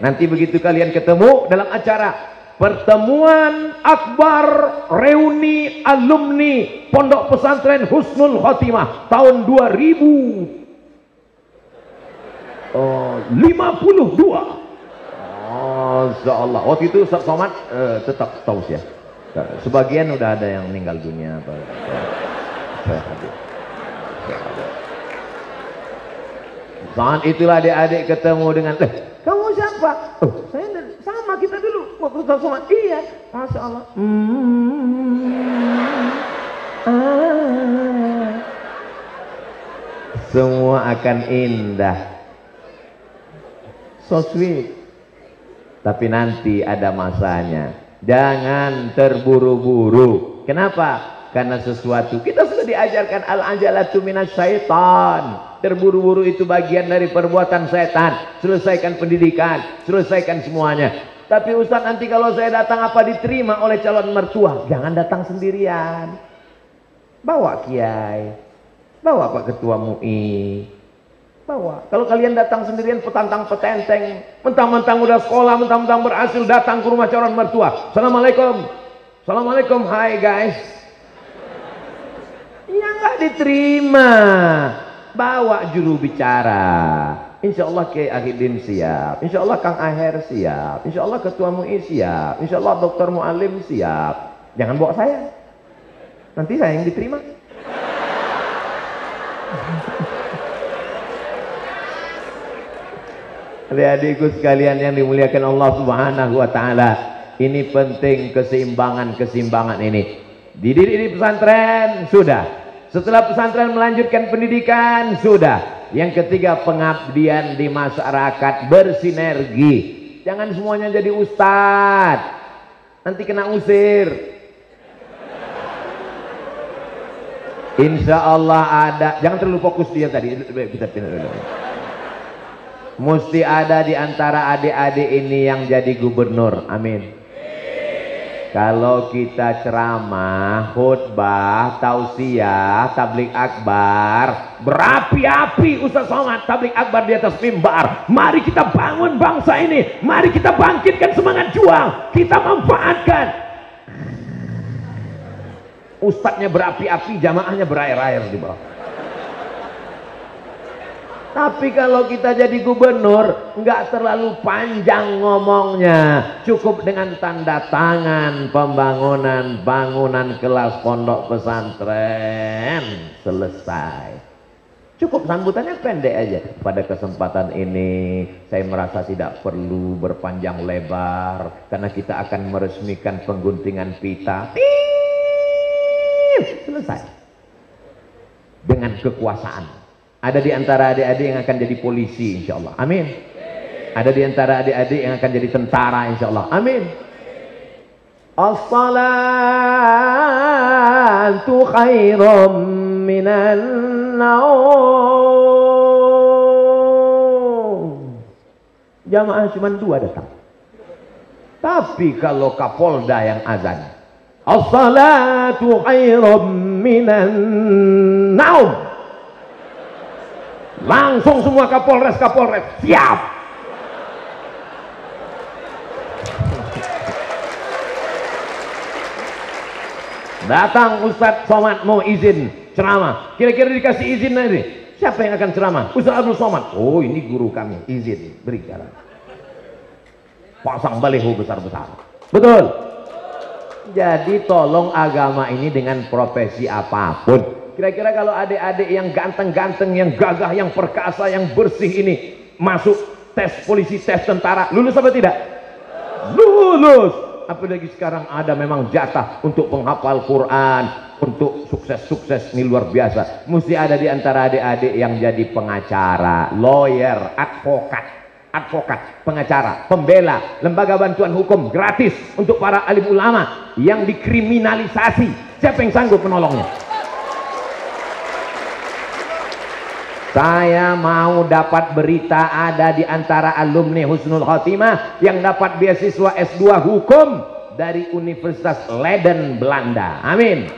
[SPEAKER 1] Nanti begitu kalian ketemu dalam acara pertemuan akbar reuni alumni Pondok Pesantren Husnul Khotimah tahun 2052. Masya Allah. Waktu itu Ustaz Somad tetap tausiah. Sebagian udah ada yang meninggal dunia. Saya hadir. Saat itulah adik-adik ketemu dengan, kamu siapa? Oh, saya sama kita dulu waktu Ustaz Somad. Iya, Masya Allah. Semua akan indah, so sweet. Tapi nanti ada masanya. Jangan terburu-buru. Kenapa? Karena sesuatu kita sudah diajarkan al-ajalatu minasyaitan. Terburu-buru itu bagian dari perbuatan setan. Selesaikan pendidikan, selesaikan semuanya. Tapi Ustaz, nanti kalau saya datang apa diterima oleh calon mertua? Jangan datang sendirian. Bawa kiai, bawa Pak Ketua MUI. Bawa. Kalau kalian datang sendirian petantang petenteng, mentang-mentang udah sekolah, mentang-mentang berhasil, datang ke rumah calon mertua. Assalamualaikum. Assalamualaikum, hai guys. Ya nggak diterima. Bawa juru bicara. Insya Allah Kiai Ahidin siap. Insya Allah Kang Aher siap. Insya Allah Ketua MUI siap. Insya Allah Dr. Mualim siap. Jangan bawa saya. Nanti saya yang diterima. Adik-adikku sekalian yang dimuliakan Allah Subhanahu wa taala, ini penting keseimbangan ini. Dididik di pesantren sudah. Setelah pesantren melanjutkan pendidikan sudah. Yang ketiga, pengabdian di masyarakat bersinergi. Jangan semuanya jadi ustadz. Nanti kena usir. Insya Allah ada. Jangan terlalu fokus dia tadi. Kita pindah dulu. Mesti ada di antara adik-adik ini yang jadi gubernur. Amin. Kalau kita ceramah, khutbah, tausiah, tablik akbar, berapi-api Ustaz Somad, tablik akbar di atas mimbar. Mari kita bangun bangsa ini. Mari kita bangkitkan semangat juang. Kita manfaatkan. Ustadznya berapi-api, jamaahnya berair-air di bawah. Tapi kalau kita jadi gubernur, nggak terlalu panjang ngomongnya, cukup dengan tanda tangan pembangunan bangunan kelas pondok pesantren, selesai. Cukup sambutannya pendek aja. Pada kesempatan ini saya merasa tidak perlu berpanjang lebar karena kita akan meresmikan pengguntingan pita. Selesai. Dengan kekuasaan. Ada di antara adik-adik yang akan jadi polisi insya Allah. Amin. Ada di antara adik-adik yang akan jadi tentara insya Allah. Amin. As-salatu khairum minan naum. Jamaah cuma 2 datang. Tapi kalau Kapolda yang azan, as-salatu khairum minan naum. Langsung semua Kapolres siap. Datang Ustadz Somad mau izin ceramah. Kira-kira dikasih izin nanti. Siapa yang akan ceramah? Ustadz Abdul Somad. Oh, ini guru kami. Izin, beri jalan. Pasang baliho besar-besar. Betul. Jadi tolong agama ini dengan profesi apapun. Kira-kira kalau adik-adik yang ganteng-ganteng, yang gagah, yang perkasa, yang bersih ini masuk tes polisi, tes tentara, lulus apa tidak? Lulus. Apalagi sekarang ada memang jatah untuk penghafal Quran, untuk sukses-sukses, ini luar biasa. Mesti ada di antara adik-adik yang jadi pengacara, lawyer, advokat, pengacara, pembela, lembaga bantuan hukum gratis untuk para alim ulama yang dikriminalisasi. Siapa yang sanggup menolongnya? Saya mau dapat berita ada di antara alumni Husnul Khotimah yang dapat beasiswa S2 hukum dari Universitas Leiden Belanda. Amin.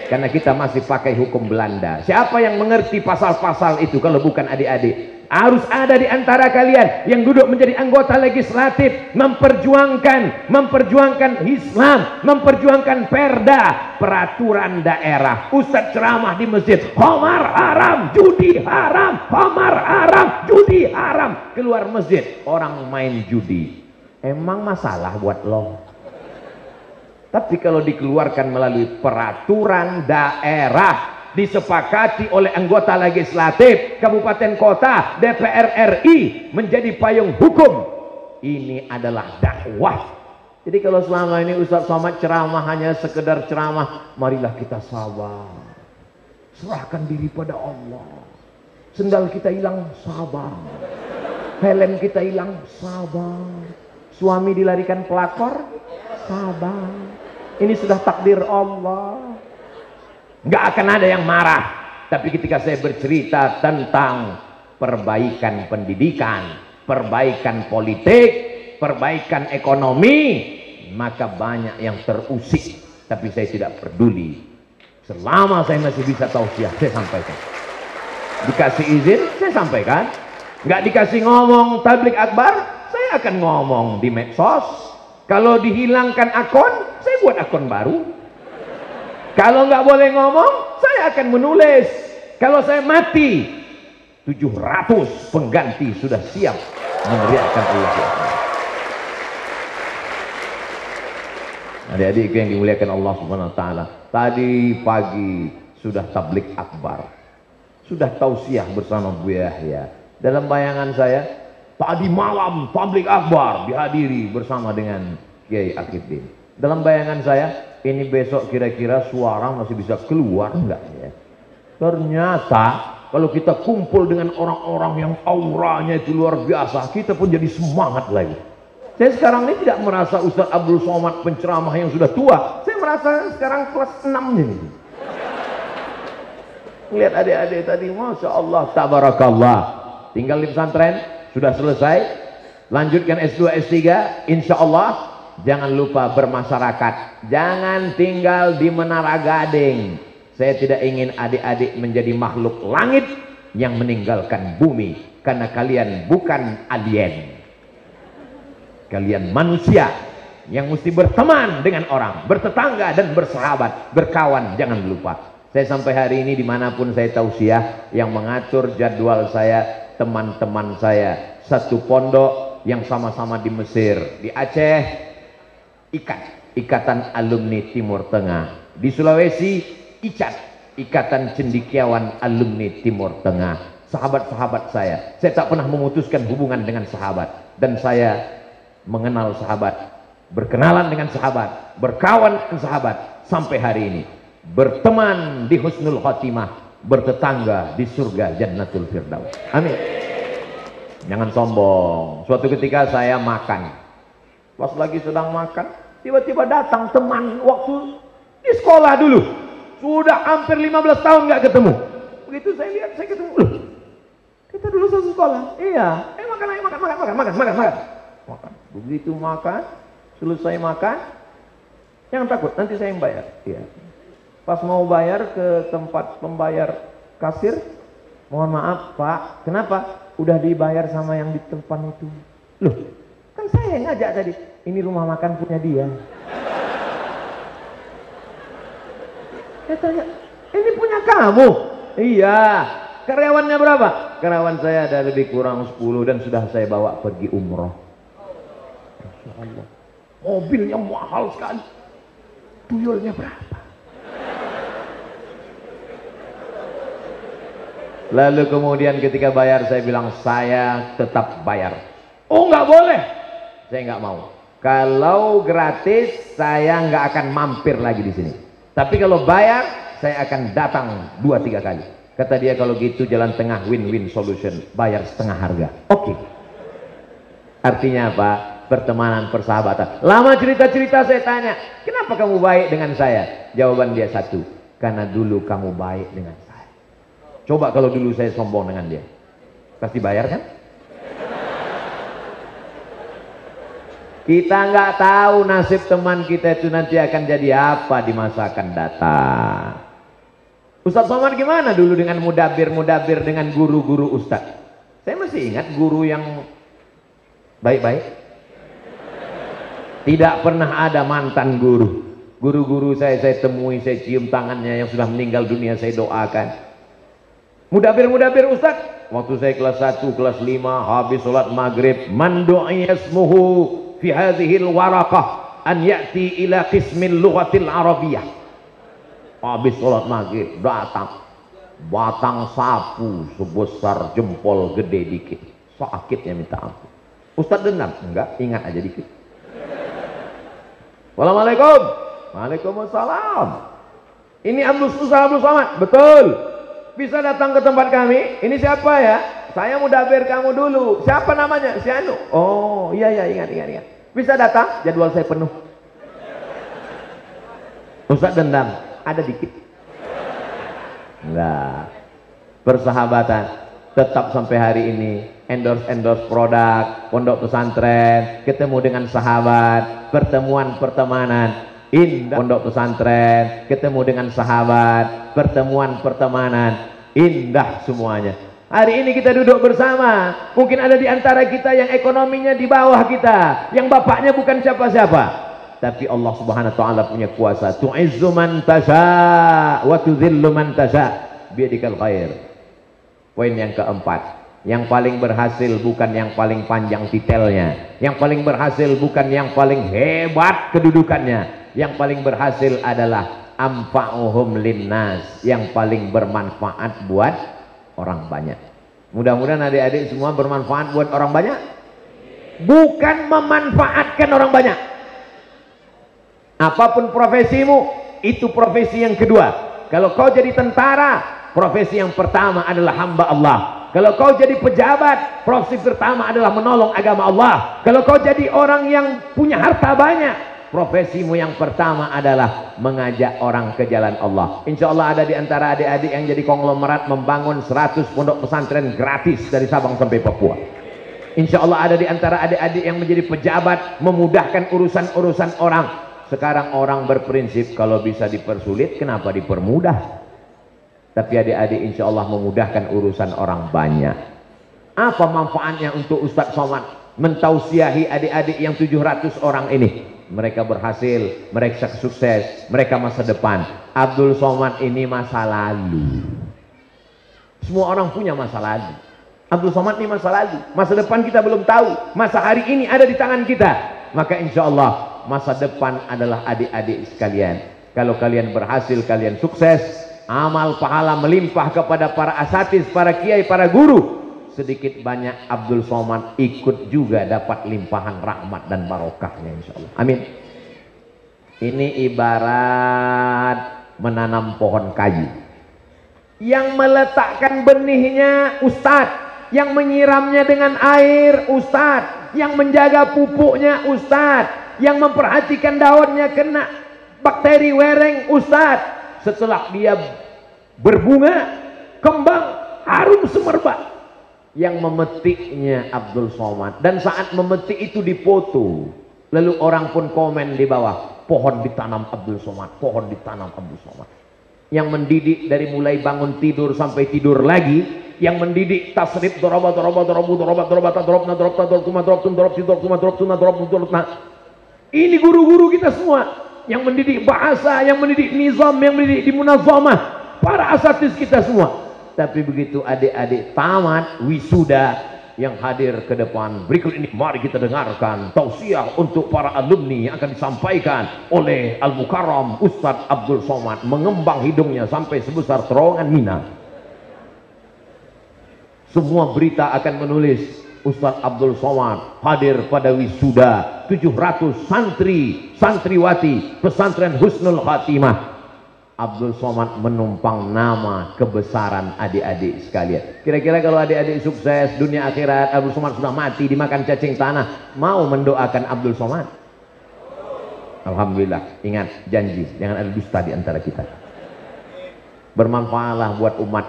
[SPEAKER 1] Karena kita masih pakai hukum Belanda. Siapa yang mengerti pasal-pasal itu kalau bukan adik-adik? Harus ada di antara kalian yang duduk menjadi anggota legislatif, memperjuangkan Islam, memperjuangkan perda, peraturan daerah. Ustadz ceramah di masjid, khamar haram, judi haram, khamar haram, judi haram. Keluar masjid, orang main judi. Emang masalah buat lo? Tapi kalau dikeluarkan melalui peraturan daerah, disepakati oleh anggota legislatif, kabupaten kota, DPR RI, menjadi payung hukum, ini adalah dakwah. Jadi kalau selama ini Ustaz Somad ceramah hanya sekedar ceramah, marilah kita sabar, serahkan diri pada Allah. Sendal kita hilang, sabar. Helm kita hilang, sabar. Suami dilarikan pelakor, sabar. Ini sudah takdir Allah. Nggak akan ada yang marah. Tapi ketika saya bercerita tentang perbaikan pendidikan, perbaikan politik, perbaikan ekonomi, maka banyak yang terusik. Tapi saya tidak peduli. Selama saya masih bisa tausiah, saya sampaikan. Dikasih izin, saya sampaikan. Nggak dikasih ngomong tablik akbar, saya akan ngomong di medsos. Kalau dihilangkan akun, saya buat akun baru. Kalau nggak boleh ngomong, saya akan menulis. Kalau saya mati, 700 pengganti sudah siap meneriakkan Allah. Adik-adik yang dimuliakan Allah Subhanahu wa taala, tadi pagi sudah tablik akbar, sudah tausiah bersama Bu Yahya. Dalam bayangan saya, tadi malam tablik akbar dihadiri bersama dengan Kiai Akidin. Dalam bayangan saya, ini besok kira-kira suara masih bisa keluar enggak ya? Ternyata kalau kita kumpul dengan orang-orang yang auranya itu luar biasa, kita pun jadi semangat lagi. Saya sekarang ini tidak merasa Ustadz Abdul Somad penceramah yang sudah tua. Saya merasa sekarang kelas 6-nya nih. Lihat adik-adik tadi, Masya Allah, tabarakallah. Tinggal di pesantren, sudah selesai. Lanjutkan S2, S3, insya Allah. Jangan lupa bermasyarakat. Jangan tinggal di Menara Gading. Saya tidak ingin adik-adik menjadi makhluk langit yang meninggalkan bumi. Karena kalian bukan alien. Kalian manusia yang mesti berteman dengan orang, bertetangga dan bersahabat, berkawan. Jangan lupa. Saya sampai hari ini dimanapun saya tausiah, yang mengatur jadwal saya teman-teman saya. Satu pondok yang sama-sama di Mesir, di Aceh, Ikatan Alumni Timur Tengah. Di Sulawesi, Ikatan Cendekiawan Alumni Timur Tengah. Sahabat-sahabat saya tak pernah memutuskan hubungan dengan sahabat. Dan saya mengenal sahabat, berkenalan dengan sahabat, berkawan dengan sahabat sampai hari ini. Berteman di husnul khotimah, bertetangga di surga Jannatul Firdaus. Amin. Jangan sombong. Suatu ketika saya makan, pas lagi sedang makan, tiba-tiba datang teman waktu di sekolah dulu. Sudah hampir 15 tahun nggak ketemu. Begitu saya lihat, saya ketemu. Loh, kita dulu satu sekolah. Iya. Makan. Begitu makan, selesai makan, jangan takut, nanti saya yang bayar. Iya. Pas mau bayar ke tempat pembayar kasir, mohon maaf Pak, kenapa? Udah dibayar sama yang di tempat itu. Loh, kan saya yang ngajak tadi. Ini rumah makan punya dia. Saya tanya, ini punya kamu? Iya. Karyawannya berapa? Karyawan saya ada lebih kurang 10 dan sudah saya bawa pergi umroh. Masya Allah. Mobilnya mahal sekali. Tuyulnya berapa? Lalu kemudian ketika bayar saya bilang saya tetap bayar. Oh nggak boleh. Saya nggak mau. Kalau gratis saya nggak akan mampir lagi di sini. Tapi kalau bayar saya akan datang 2-3 kali. Kata dia kalau gitu jalan tengah win-win solution. Bayar setengah harga. Oke. Artinya apa? Pertemanan, persahabatan. Lama cerita-cerita saya tanya, kenapa kamu baik dengan saya? Jawaban dia satu, karena dulu kamu baik dengan saya. Coba kalau dulu saya sombong dengan dia, pasti bayar kan? Kita nggak tahu nasib teman kita itu nanti akan jadi apa di masa akan datang. Ustadz Somad gimana dulu dengan mudabir dengan guru-guru Ustadz? Saya masih ingat guru yang baik-baik. Tidak pernah ada mantan guru. Guru-guru saya temui, saya cium tangannya yang sudah meninggal dunia, saya doakan. Mudabir Ustaz, waktu saya kelas 1, kelas 5, habis sholat maghrib, man du'iya ismuhu fi hadhil waraqah an ya'ti ila qismil lughatil arabiyyah. Habis sholat maghrib, datang batang sapu sebesar jempol gede dikit, sakitnya minta ampun. Ustaz dendam? Enggak, ingat aja dikit. Wassalamualaikum. Waalaikumsalam. Ini Abdul Somad? Betul. Bisa datang ke tempat kami? Ini siapa ya? Saya mudabir kamu dulu. Siapa namanya? Si Anu. Oh iya ingat. Bisa datang? Jadwal saya penuh. Ustaz dendam? Ada dikit. Enggak. Persahabatan tetap sampai hari ini. Endorse produk, pondok pesantren, ketemu dengan sahabat, pertemuan pertemanan indah. Pondok pesantren, ketemu dengan sahabat, pertemuan pertemanan indah semuanya. Hari ini kita duduk bersama. Mungkin ada di antara kita yang ekonominya di bawah kita, yang bapaknya bukan siapa-siapa, tapi Allah Subhanahu wa taala punya kuasa. Tu'izzu man tasha wa tudhillu man tasha biyadikal khair. Poin yang keempat, yang paling berhasil bukan yang paling panjang titelnya, yang paling berhasil bukan yang paling hebat kedudukannya, yang paling berhasil adalah amfa'uhum linnas, yang paling bermanfaat buat orang banyak. Mudah-mudahan adik-adik semua bermanfaat buat orang banyak, bukan memanfaatkan orang banyak. Apapun profesimu, itu profesi yang kedua. Kalau kau jadi tentara, profesi yang pertama adalah hamba Allah. Kalau kau jadi pejabat, profesi pertama adalah menolong agama Allah. Kalau kau jadi orang yang punya harta banyak, profesimu yang pertama adalah mengajak orang ke jalan Allah. Insya Allah ada di antara adik-adik yang jadi konglomerat membangun 100 pondok pesantren gratis dari Sabang sampai Papua. Insya Allah ada di antara adik-adik yang menjadi pejabat, memudahkan urusan-urusan orang. Sekarang orang berprinsip kalau bisa dipersulit, kenapa dipermudah? Tapi adik-adik insya Allah memudahkan urusan orang banyak. Apa manfaatnya untuk Ustadz Somad mentausiahi adik-adik yang 700 orang ini? Mereka berhasil, mereka sukses, mereka masa depan. Abdul Somad ini masa lalu. Semua orang punya masa lalu. Abdul Somad ini masa lalu. Masa depan kita belum tahu. Masa hari ini ada di tangan kita. Maka insya Allah masa depan adalah adik-adik sekalian. Kalau kalian berhasil, kalian sukses, amal pahala melimpah kepada para asatiz, para kiai, para guru. Sedikit banyak Abdul Somad ikut juga dapat limpahan rahmat dan barokahnya insya Allah. Amin. Ini ibarat menanam pohon kayu. Yang meletakkan benihnya Ustadz, yang menyiramnya dengan air Ustadz, yang menjaga pupuknya Ustadz, yang memperhatikan daunnya kena bakteri wereng Ustadz. Setelah dia berbunga, kembang, harum semerbak, yang memetiknya Abdul Somad. Dan saat memetik itu dipoto, lalu orang pun komen di bawah, pohon ditanam Abdul Somad, pohon ditanam Abdul Somad. Yang mendidik dari mulai bangun tidur sampai tidur lagi, yang mendidik tasrif ini guru-guru kita semua yang mendidik bahasa, yang mendidik nizam, yang mendidik di munazamah, para asatiz kita semua. Tapi begitu adik-adik tamat wisuda, yang hadir ke depan berikut ini, mari kita dengarkan tausiah untuk para alumni yang akan disampaikan oleh Al-Mukarram Ustadz Abdul Somad, mengembang hidungnya sampai sebesar terowongan Mina. Semua berita akan menulis Ustadz Abdul Somad hadir pada wisuda 700 santri santriwati pesantren Husnul Khatimah. Abdul Somad menumpang nama kebesaran adik-adik sekalian. Kira-kira kalau adik-adik sukses dunia akhirat, Abdul Somad sudah mati dimakan cacing tanah, mau mendoakan Abdul Somad? Alhamdulillah. Ingat janji, jangan ada dusta di antara kita. Bermanfaatlah buat umat.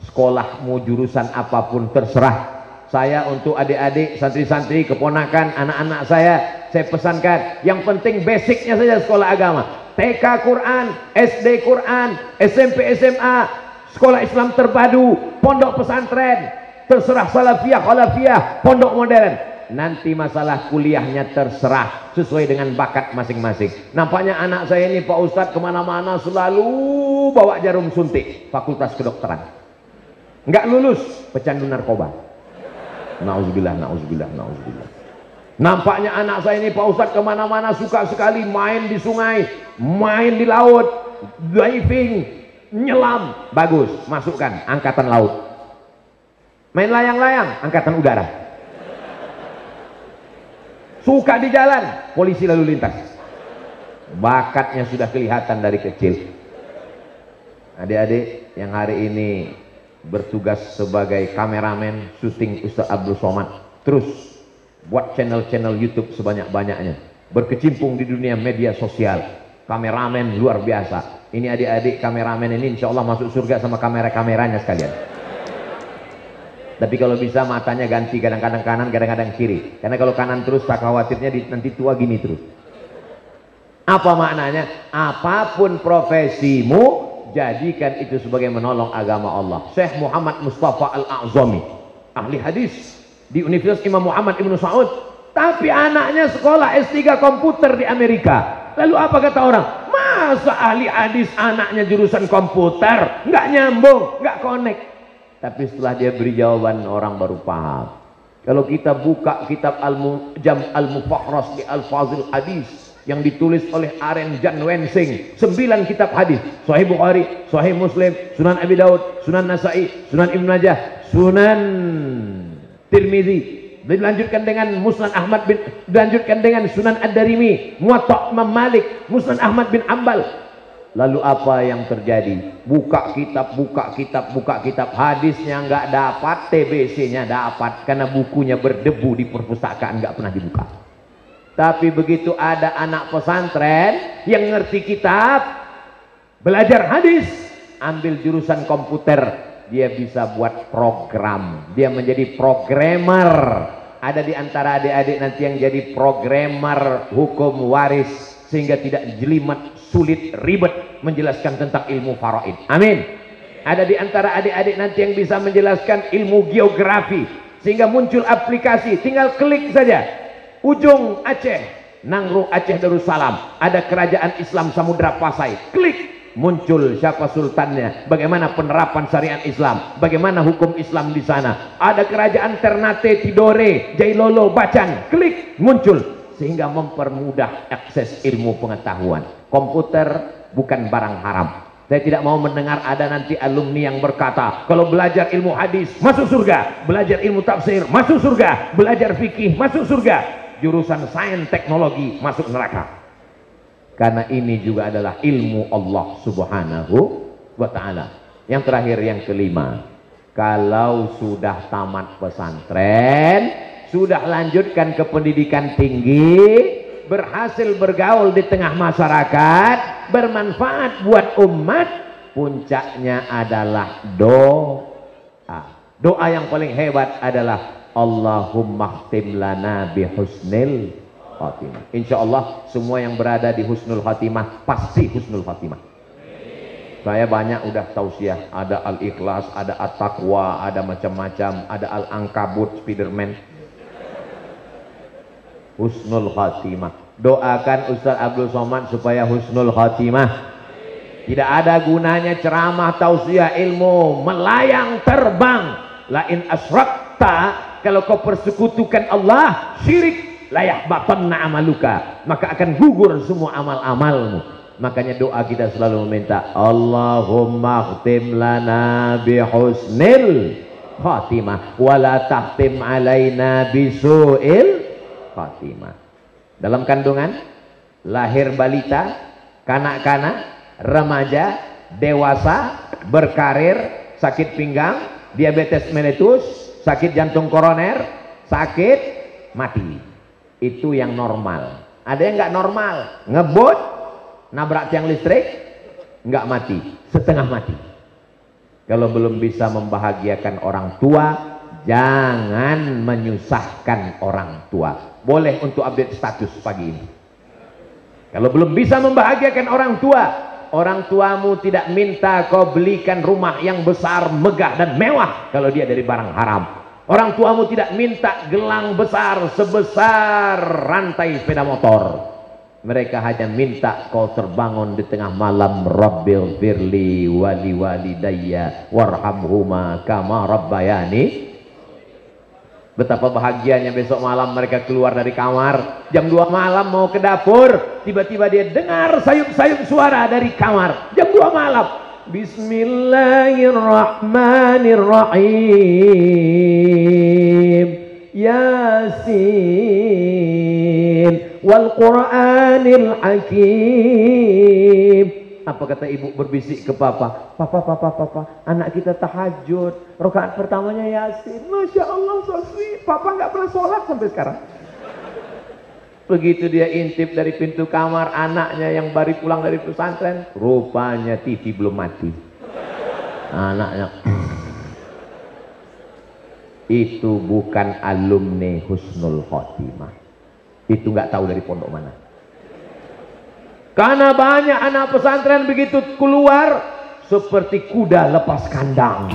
[SPEAKER 1] Sekolah mau jurusan apapun terserah. Saya untuk adik-adik, santri-santri, keponakan, anak-anak saya pesankan, yang penting basicnya saja sekolah agama. TK Quran, SD Quran, SMP SMA, sekolah Islam terpadu, pondok pesantren, terserah salafiyah, khalafiyah, pondok modern. Nanti masalah kuliahnya terserah sesuai dengan bakat masing-masing. Nampaknya anak saya ini Pak Ustadz kemana-mana selalu bawa jarum suntik, fakultas kedokteran. Nggak lulus, pecandu narkoba. Nauzubillah, nauzubillah, nauzubillah. Nampaknya anak saya ini Pak Ustadz kemana-mana suka sekali main di sungai, main di laut, diving, nyelam. Bagus, masukkan angkatan laut. Main layang-layang, angkatan udara. Suka di jalan, polisi lalu lintas. Bakatnya sudah kelihatan dari kecil. Adik-adik yang hari ini bertugas sebagai kameramen syuting Ustaz Abdul Somad, terus buat channel-channel YouTube sebanyak-banyaknya, berkecimpung di dunia media sosial, kameramen luar biasa. Ini adik-adik kameramen ini insya Allah masuk surga sama kamera-kameranya sekalian. Tapi kalau bisa matanya ganti, kadang-kadang kanan, kadang-kadang kiri. Karena kalau kanan terus tak khawatirnya nanti tua gini terus. Apa maknanya? Apapun profesimu, jadikan itu sebagai menolong agama Allah. Syekh Muhammad Mustafa Al-A'zami, ahli hadis di Universitas Imam Muhammad Ibn Saud, tapi anaknya sekolah S3 komputer di Amerika. Lalu apa kata orang? Masa ahli hadis anaknya jurusan komputer? Nggak nyambung, nggak connect. Tapi setelah dia beri jawaban, orang baru paham. Kalau kita buka kitab Jam' Al-Mufahras di Al-Fazil Hadis yang ditulis oleh Aren Jan Wensing, 9 kitab hadis, Sahih Bukhari, Sahih Muslim, Sunan Abi Daud, Sunan Nasai, Sunan Ibn Majah, Sunan Tirmizi, dilanjutkan dengan Musnad Ahmad bin, dilanjutkan dengan Sunan Ad-Darimi, Muwatta' Imam Malik, Musnad Ahmad bin Ambal. Lalu apa yang terjadi? Buka kitab, buka kitab, buka kitab, hadisnya nggak dapat, TBC-nya dapat, karena bukunya berdebu di perpustakaan, nggak pernah dibuka. Tapi begitu ada anak pesantren yang ngerti kitab, belajar hadis, ambil jurusan komputer, dia bisa buat program, dia menjadi programmer. Ada di antara adik-adik nanti yang jadi programmer hukum waris, sehingga tidak jelimet, sulit, ribet menjelaskan tentang ilmu faraid. Amin. Ada di antara adik-adik nanti yang bisa menjelaskan ilmu geografi, sehingga muncul aplikasi, tinggal klik saja. Ujung Aceh, Nangro Aceh Darussalam, ada kerajaan Islam Samudra Pasai. Klik, muncul siapa sultannya, bagaimana penerapan syariat Islam, bagaimana hukum Islam di sana. Ada kerajaan Ternate, Tidore, Jailolo, Bacan. Klik, muncul, sehingga mempermudah akses ilmu pengetahuan. Komputer bukan barang haram. Saya tidak mau mendengar ada nanti alumni yang berkata, kalau belajar ilmu hadis masuk surga, belajar ilmu tafsir masuk surga, belajar fikih masuk surga, jurusan sains teknologi masuk neraka. Karena ini juga adalah ilmu Allah Subhanahu wa ta'ala. Yang terakhir, yang kelima, kalau sudah tamat pesantren, sudah lanjutkan ke pendidikan tinggi, berhasil bergaul di tengah masyarakat, bermanfaat buat umat, puncaknya adalah doa. Doa yang paling hebat adalah Allahumma khtim lana bihusnil khatimah. Insya Allah semua yang berada di husnul khatimah pasti husnul khatimah. Saya banyak udah tausiah, ada Al-Ikhlas, ada At-Taqwa, ada macam-macam, ada Al-Ankabut, Spiderman. Husnul khatimah. Doakan Ustaz Abdul Somad supaya husnul khatimah. Tidak ada gunanya ceramah, tausiah, ilmu melayang terbang. Lain asrakta, kalau kau persekutukan Allah, syirik, layak batanna amaluka, maka akan gugur semua amal-amalmu. Makanya doa kita selalu meminta Allahumma khtim lana bihusnil khatimah wala tahtim alaina bisu'il khatimah. Dalam kandungan, lahir balita, kanak-kanak, remaja, dewasa, berkarir, sakit pinggang, diabetes mellitus, sakit jantung koroner, sakit, mati. Itu yang normal. Ada yang nggak normal, ngebut, nabrak tiang listrik, nggak mati, setengah mati. Kalau belum bisa membahagiakan orang tua, jangan menyusahkan orang tua. Boleh untuk update status pagi ini. Kalau belum bisa membahagiakan orang tua, Orang tuamu tidak minta kau belikan rumah yang besar, megah dan mewah kalau dia dari barang haram. Orang tuamu tidak minta gelang besar sebesar rantai sepeda motor. Mereka hanya minta kau terbangun di tengah malam, Rabbil firli wali walidayya warhamhuma kama rabbayani. Betapa bahagianya besok malam mereka keluar dari kamar jam 2 malam mau ke dapur, tiba-tiba dia dengar sayup-sayup suara dari kamar jam 2 malam. Bismillahirrahmanirrahim. Yasin wal Qur'anil Hakim. Apa kata ibu berbisik ke papa? Papa, anak kita tahajud, rakaat pertamanya Yasin. Masya Allah, so sweet. Papa nggak pernah sholat sampai sekarang. Begitu dia intip dari pintu kamar, anaknya yang baru pulang dari pesantren, rupanya TV belum mati. Anaknya itu bukan alumni Husnul Khotimah. Itu nggak tahu dari pondok mana. Karena banyak anak pesantren begitu keluar seperti kuda lepas kandang.